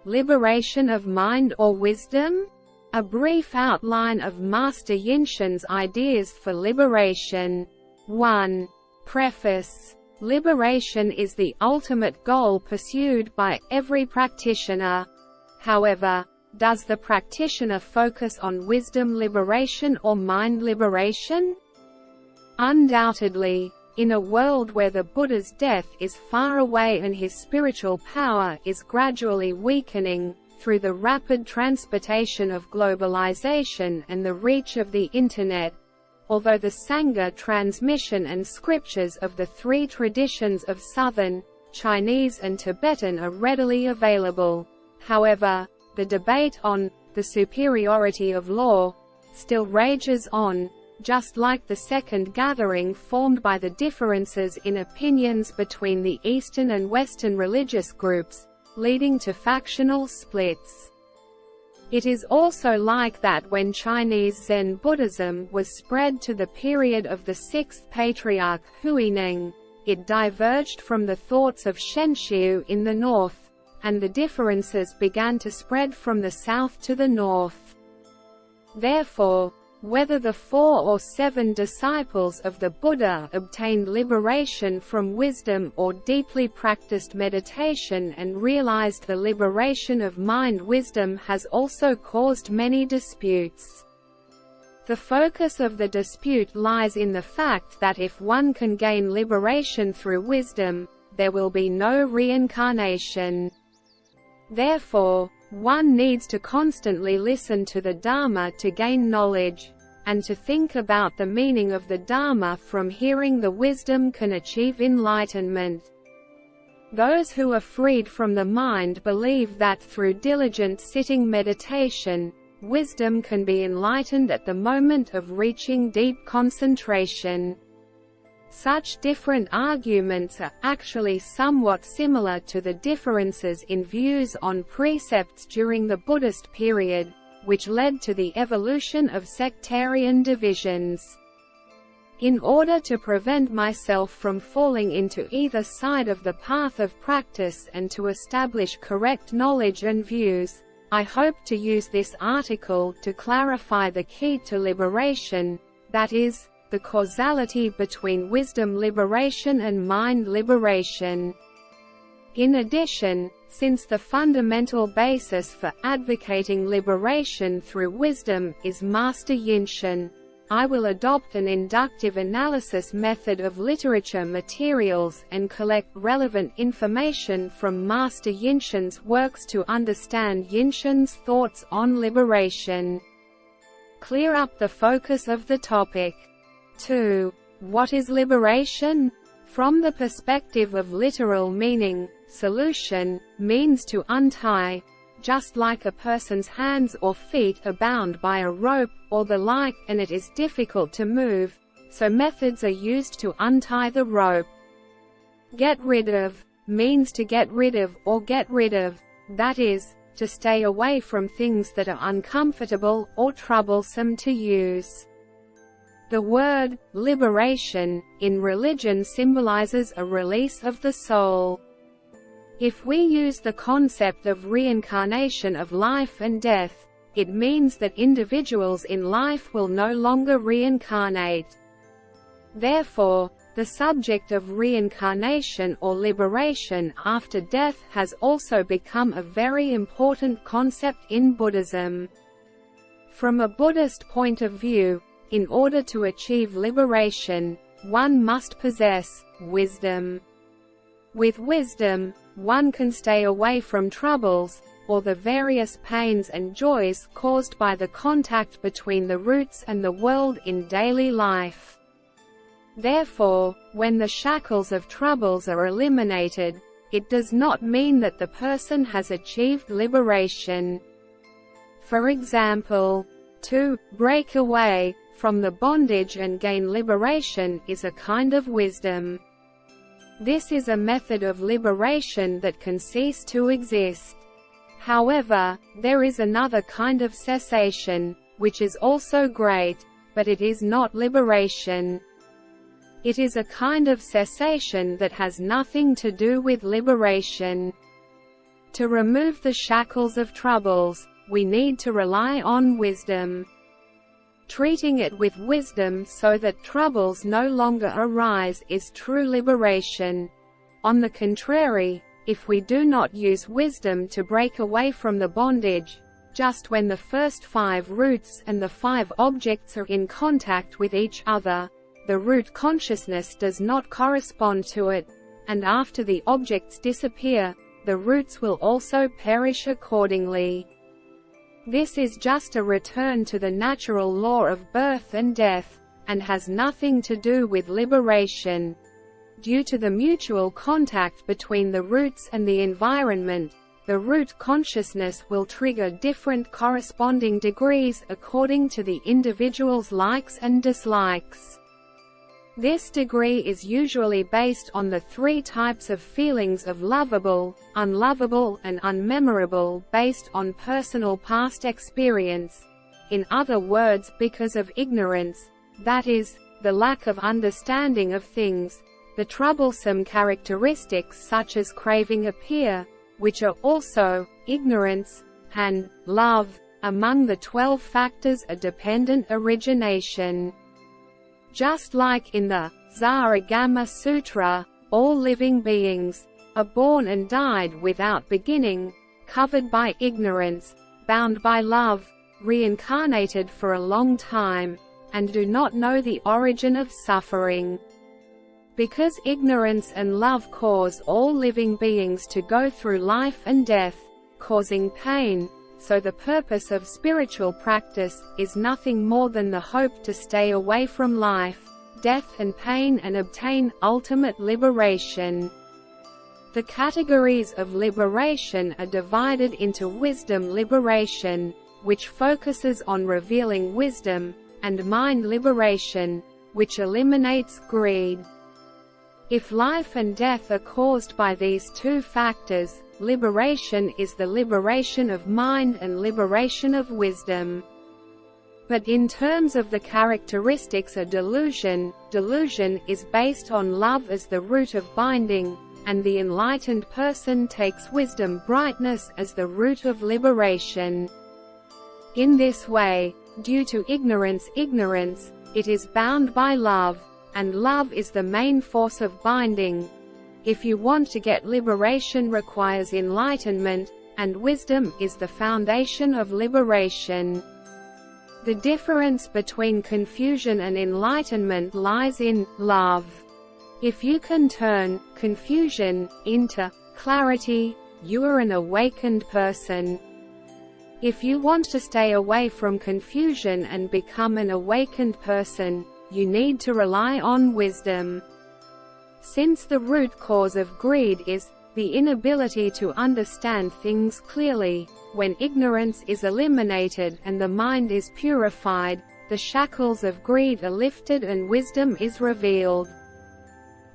liberation of mind or wisdom? A brief outline of Master Yinshun's ideas for liberation. 1. Preface. Liberation is the ultimate goal pursued by every practitioner. However, does the practitioner focus on wisdom liberation or mind liberation? Undoubtedly, in a world where the Buddha's death is far away and his spiritual power is gradually weakening, through the rapid transportation of globalization and the reach of the Internet, although the Sangha transmission and scriptures of the three traditions of Southern, Chinese and Tibetan are readily available, however, the debate on the superiority of law still rages on, just like the second gathering formed by the differences in opinions between the Eastern and Western religious groups, leading to factional splits. It is also like that when Chinese Zen Buddhism was spread to the period of the sixth patriarch Huineng, it diverged from the thoughts of Shenxiu in the north, and the differences began to spread from the south to the north. Therefore, whether the 4 or 7 disciples of the Buddha obtained liberation from wisdom or deeply practiced meditation and realized the liberation of mind, wisdom has also caused many disputes. The focus of the dispute lies in the fact that if one can gain liberation through wisdom, there will be no reincarnation. Therefore, one needs to constantly listen to the Dharma to gain knowledge, and to think about the meaning of the Dharma from hearing the wisdom can achieve enlightenment. Those who are freed from the mind believe that through diligent sitting meditation, wisdom can be enlightened at the moment of reaching deep concentration. Such different arguments are actually somewhat similar to the differences in views on precepts during the Buddhist period, which led to the evolution of sectarian divisions. In order to prevent myself from falling into either side of the path of practice and to establish correct knowledge and views, I hope to use this article to clarify the key to liberation, that is, the causality between wisdom liberation and mind liberation. In addition, since the fundamental basis for advocating liberation through wisdom is Master Yinshun, I will adopt an inductive analysis method of literature materials and collect relevant information from Master Yinshun's works to understand Yinshun's thoughts on liberation. Clear up the focus of the topic. 2. What is liberation? From the perspective of literal meaning, solution means to untie, just like a person's hands or feet are bound by a rope or the like and it is difficult to move, so methods are used to untie the rope. Get rid of means to get rid of or get rid of, that is, to stay away from things that are uncomfortable or troublesome to use. The word liberation in religion symbolizes a release of the soul. If we use the concept of reincarnation of life and death, it means that individuals in life will no longer reincarnate. Therefore, the subject of reincarnation or liberation after death has also become a very important concept in Buddhism. From a Buddhist point of view, in order to achieve liberation, one must possess wisdom. With wisdom, one can stay away from troubles, or the various pains and joys caused by the contact between the roots and the world in daily life. Therefore, when the shackles of troubles are eliminated, it does not mean that the person has achieved liberation. For example, to break away from the bondage and gain liberation is a kind of wisdom. This is a method of liberation that can cease to exist. However, there is another kind of cessation, which is also great, but it is not liberation. It is a kind of cessation that has nothing to do with liberation. To remove the shackles of troubles, we need to rely on wisdom. Treating it with wisdom so that troubles no longer arise is true liberation. On the contrary, if we do not use wisdom to break away from the bondage, just when the first 5 roots and the 5 objects are in contact with each other, the root consciousness does not correspond to it, and after the objects disappear, the roots will also perish accordingly. This is just a return to the natural law of birth and death, and has nothing to do with liberation. Due to the mutual contact between the roots and the environment, the root consciousness will trigger different corresponding degrees according to the individual's likes and dislikes. This degree is usually based on the 3 types of feelings of lovable, unlovable and unmemorable based on personal past experience. In other words, because of ignorance, that is, the lack of understanding of things, the troublesome characteristics such as craving appear, which are also ignorance, and love, among the 12 factors of dependent origination. Just like in the Zaragama Sutra, all living beings are born and died without beginning, covered by ignorance, bound by love, reincarnated for a long time, and do not know the origin of suffering. Because ignorance and love cause all living beings to go through life and death, causing pain, so the purpose of spiritual practice is nothing more than the hope to stay away from life, death and pain and obtain ultimate liberation. The categories of liberation are divided into wisdom liberation, which focuses on revealing wisdom, and mind liberation, which eliminates greed. If life and death are caused by these 2 factors, liberation is the liberation of mind and liberation of wisdom. But in terms of the characteristics of delusion, delusion is based on love as the root of binding, and the enlightened person takes wisdom brightness as the root of liberation. In this way, due to ignorance, it is bound by love, and love is the main force of binding. If you want to get liberation requires enlightenment, and wisdom is the foundation of liberation. The difference between confusion and enlightenment lies in love. If you can turn confusion into clarity, you are an awakened person. If you want to stay away from confusion and become an awakened person, you need to rely on wisdom. Since the root cause of greed is the inability to understand things clearly, when ignorance is eliminated and the mind is purified, the shackles of greed are lifted and wisdom is revealed.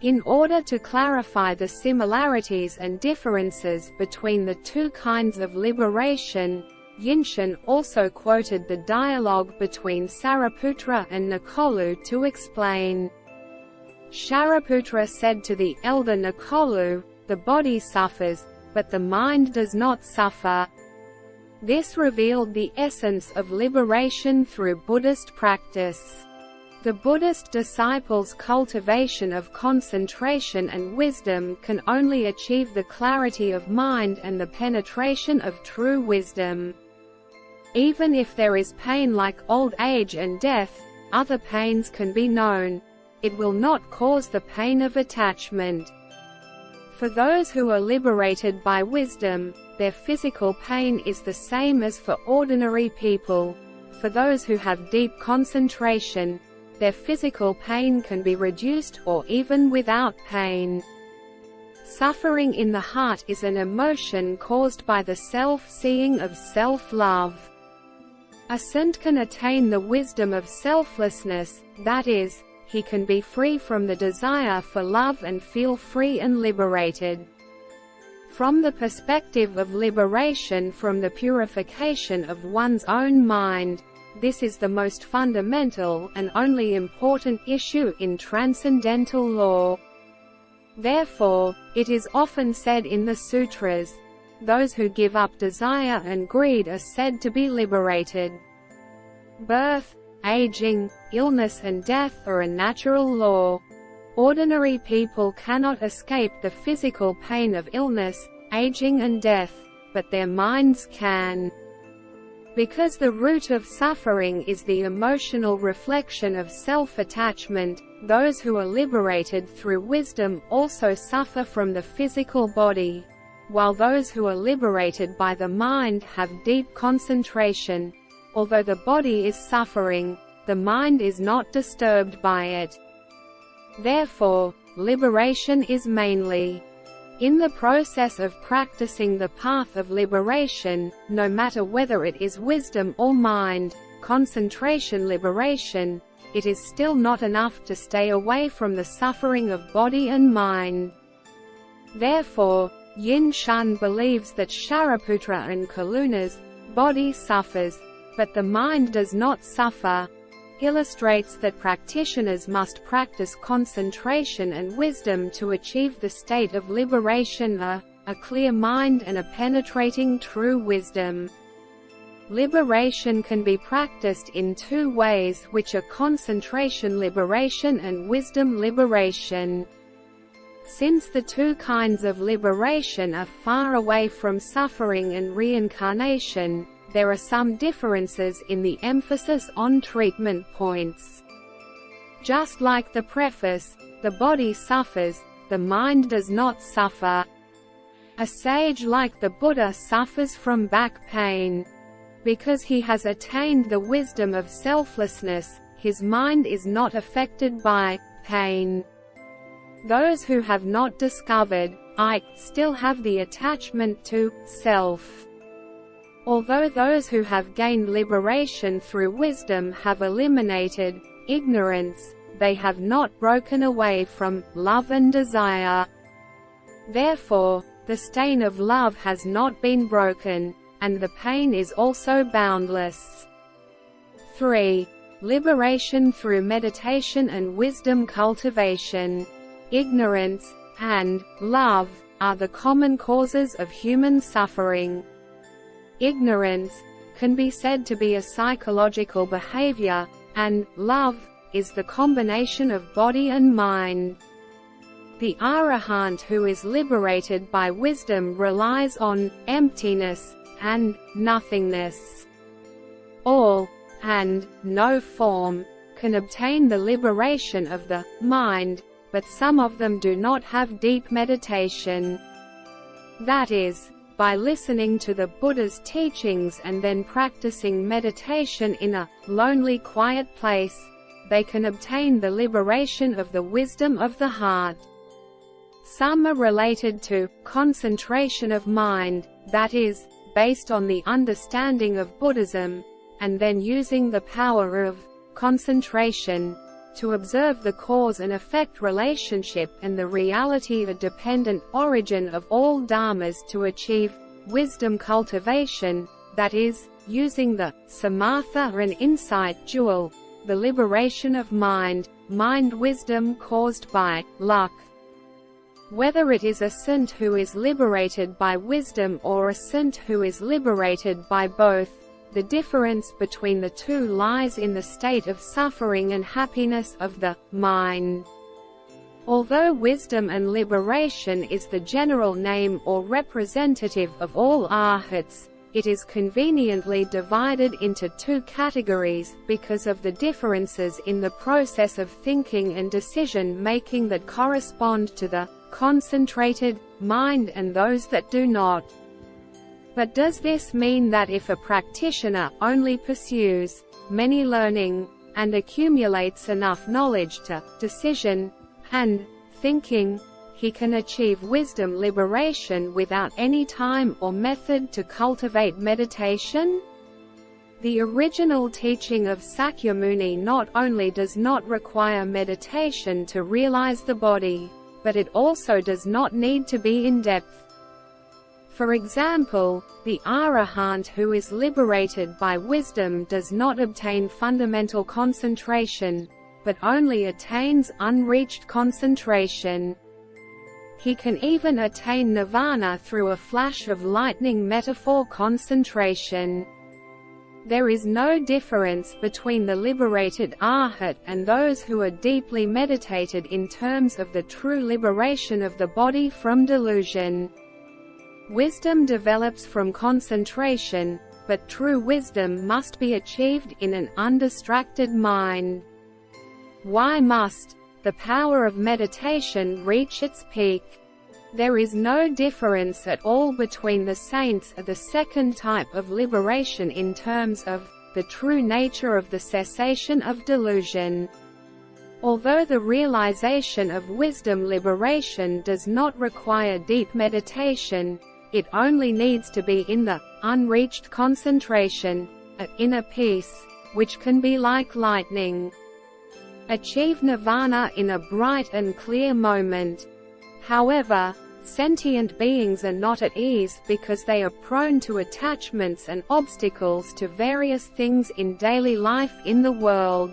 In order to clarify the similarities and differences between the 2 kinds of liberation, Yinshun also quoted the dialogue between Sariputra and Nikolu to explain. Shariputra said to the elder Nikolu, "The body suffers, but the mind does not suffer." This revealed the essence of liberation through Buddhist practice. The Buddhist disciples' cultivation of concentration and wisdom can only achieve the clarity of mind and the penetration of true wisdom. Even if there is pain like old age and death, other pains can be known. It will not cause the pain of attachment. For those who are liberated by wisdom, their physical pain is the same as for ordinary people. For those who have deep concentration, their physical pain can be reduced or even without pain. Suffering in the heart is an emotion caused by the self-seeing of self-love. A saint can attain the wisdom of selflessness, that is, he can be free from the desire for love and feel free and liberated. From the perspective of liberation from the purification of one's own mind, this is the most fundamental and only important issue in transcendental law. Therefore, it is often said in the sutras, those who give up desire and greed are said to be liberated. Birth, aging, illness and death are a natural law. Ordinary people cannot escape the physical pain of illness, aging and death, but their minds can. Because the root of suffering is the emotional reflection of self-attachment, those who are liberated through wisdom also suffer from the physical body, while those who are liberated by the mind have deep concentration. Although the body is suffering, the mind is not disturbed by it. Therefore, liberation is mainly in the process of practicing the path of liberation, no matter whether it is wisdom or mind, concentration liberation, it is still not enough to stay away from the suffering of body and mind. Therefore, Yinshun believes that Shariputra and Kaluna's body suffers, but the mind does not suffer, illustrates that practitioners must practice concentration and wisdom to achieve the state of liberation, a clear mind and a penetrating true wisdom. Liberation can be practiced in two ways, which are concentration liberation and wisdom liberation. Since the two kinds of liberation are far away from suffering and reincarnation, there are some differences in the emphasis on treatment points. Just like the preface, the body suffers, the mind does not suffer. A sage like the Buddha suffers from back pain. Because he has attained the wisdom of selflessness, his mind is not affected by pain. Those who have not discovered I still have the attachment to self. Although those who have gained liberation through wisdom have eliminated ignorance, they have not broken away from love and desire. Therefore, the stain of love has not been broken, and the pain is also boundless. 3. Liberation through meditation and wisdom cultivation. Ignorance and love are the common causes of human suffering. Ignorance can be said to be a psychological behavior, and love is the combination of body and mind. The Arahant who is liberated by wisdom relies on emptiness and nothingness. All and no form can obtain the liberation of the mind, but some of them do not have deep meditation. That is, by listening to the Buddha's teachings and then practicing meditation in a lonely, quiet place, they can obtain the liberation of the wisdom of the heart. Some are related to concentration of mind, that is, based on the understanding of Buddhism, and then using the power of concentration to observe the cause and effect relationship and the reality or dependent origin of all dharmas to achieve wisdom cultivation, that is, using the samatha and insight jewel, the liberation of mind wisdom caused by luck. Whether it is a saint who is liberated by wisdom or a saint who is liberated by both, the difference between the two lies in the state of suffering and happiness of the mind. Although wisdom and liberation is the general name or representative of all arhats, it is conveniently divided into two categories because of the differences in the process of thinking and decision-making that correspond to the concentrated mind and those that do not. But does this mean that if a practitioner only pursues many learning, and accumulates enough knowledge to decision and thinking, he can achieve wisdom liberation without any time or method to cultivate meditation? The original teaching of Sakyamuni not only does not require meditation to realize the body, but it also does not need to be in-depth. For example, the Arahant who is liberated by wisdom does not obtain fundamental concentration, but only attains unreached concentration. He can even attain nirvana through a flash of lightning metaphor concentration. There is no difference between the liberated arhat and those who are deeply meditated in terms of the true liberation of the body from delusion. Wisdom develops from concentration, but true wisdom must be achieved in an undistracted mind. Why must the power of meditation reach its peak? There is no difference at all between the saints and the second type of liberation in terms of the true nature of the cessation of delusion. Although the realization of wisdom liberation does not require deep meditation, it only needs to be in the unreached concentration, an inner peace, which can be like lightning. Achieve nirvana in a bright and clear moment. However, sentient beings are not at ease because they are prone to attachments and obstacles to various things in daily life in the world.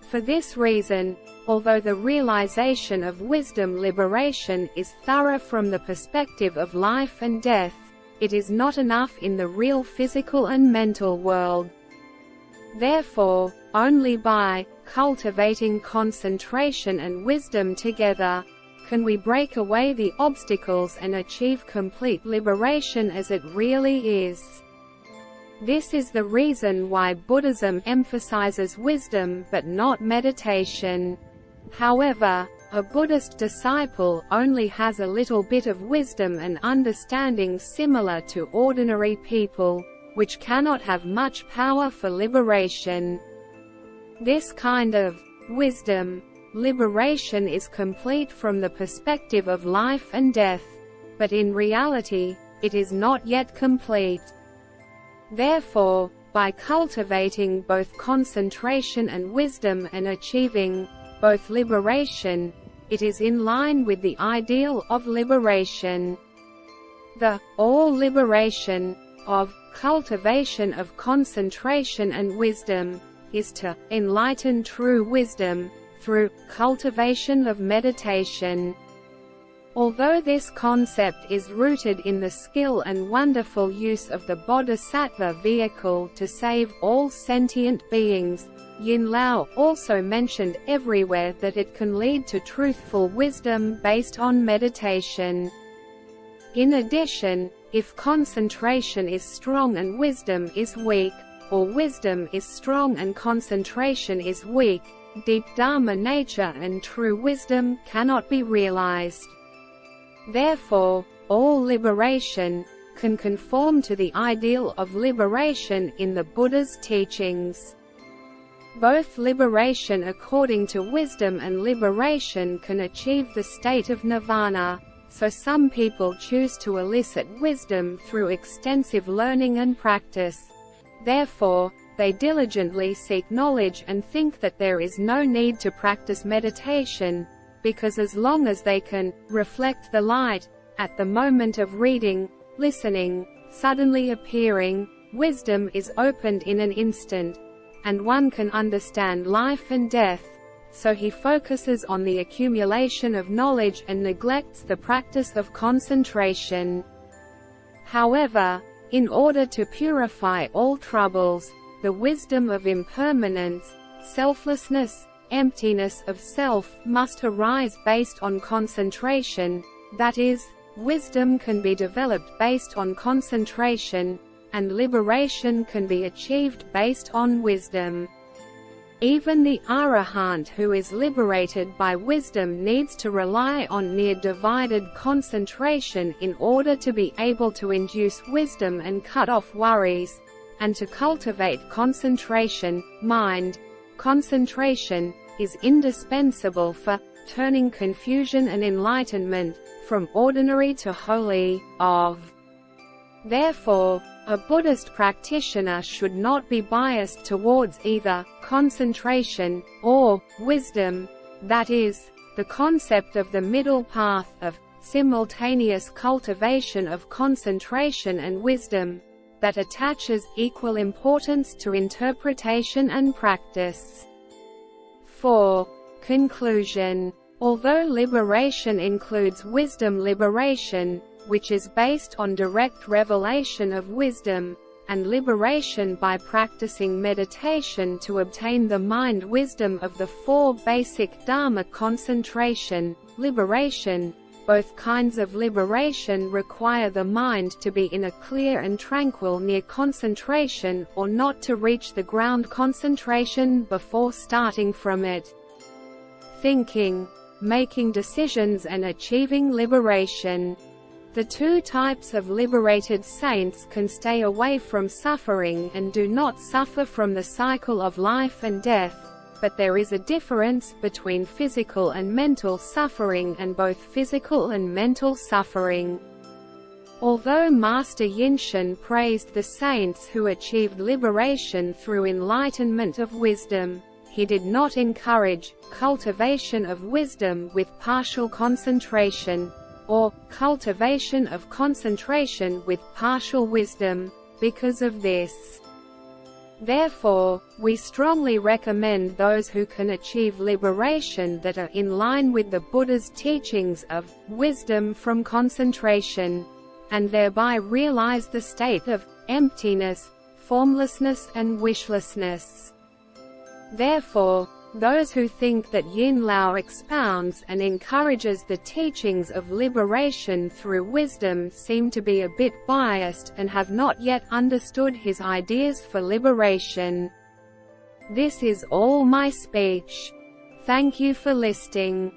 For this reason, although the realization of wisdom liberation is thorough from the perspective of life and death, it is not enough in the real physical and mental world. Therefore, only by cultivating concentration and wisdom together can we break away the obstacles and achieve complete liberation as it really is. This is the reason why Buddhism emphasizes wisdom but not meditation. However, a Buddhist disciple only has a little bit of wisdom and understanding similar to ordinary people, which cannot have much power for liberation. This kind of wisdom liberation is complete from the perspective of life and death, but in reality, it is not yet complete. Therefore, by cultivating both concentration and wisdom and achieving both liberation, it is in line with the ideal of liberation. The all liberation of cultivation of concentration and wisdom is to enlighten true wisdom through cultivation of meditation. Although this concept is rooted in the skill and wonderful use of the bodhisattva vehicle to save all sentient beings, Yin Lao also mentioned everywhere that it can lead to truthful wisdom based on meditation. In addition, if concentration is strong and wisdom is weak, or wisdom is strong and concentration is weak, deep Dharma nature and true wisdom cannot be realized. Therefore, all liberation can conform to the ideal of liberation in the Buddha's teachings. Both liberation according to wisdom and liberation can achieve the state of nirvana, so some people choose to elicit wisdom through extensive learning and practice. Therefore, they diligently seek knowledge and think that there is no need to practice meditation, because as long as they can reflect the light, at the moment of reading, listening, suddenly appearing, wisdom is opened in an instant, and one can understand life and death, so he focuses on the accumulation of knowledge and neglects the practice of concentration. However, in order to purify all troubles, the wisdom of impermanence, selflessness, emptiness of self must arise based on concentration, that is, wisdom can be developed based on concentration, and liberation can be achieved based on wisdom. Even the arahant who is liberated by wisdom needs to rely on near-divided concentration in order to be able to induce wisdom and cut off worries, and to cultivate concentration. Mind concentration is indispensable for turning confusion and enlightenment from ordinary to holy. Therefore, a Buddhist practitioner should not be biased towards either concentration or wisdom, that is, the concept of the middle path of simultaneous cultivation of concentration and wisdom, that attaches equal importance to interpretation and practice. 4. Conclusion. Although liberation includes wisdom liberation, which is based on direct revelation of wisdom, and liberation by practicing meditation to obtain the mind wisdom of the four basic Dharma concentration, liberation, both kinds of liberation require the mind to be in a clear and tranquil near concentration or not to reach the ground concentration before starting from it. Thinking, making decisions and achieving liberation. The two types of liberated saints can stay away from suffering and do not suffer from the cycle of life and death, but there is a difference between physical and mental suffering and both physical and mental suffering. Although Master Yinshun praised the saints who achieved liberation through enlightenment of wisdom, he did not encourage cultivation of wisdom with partial concentration, or cultivation of concentration with partial wisdom, because of this. Therefore, we strongly recommend those who can achieve liberation that are in line with the Buddha's teachings of wisdom from concentration, and thereby realize the state of emptiness, formlessness and wishlessness. Therefore, those who think that Yin Lao expounds and encourages the teachings of liberation through wisdom seem to be a bit biased and have not yet understood his ideas for liberation. This is all my speech. Thank you for listening.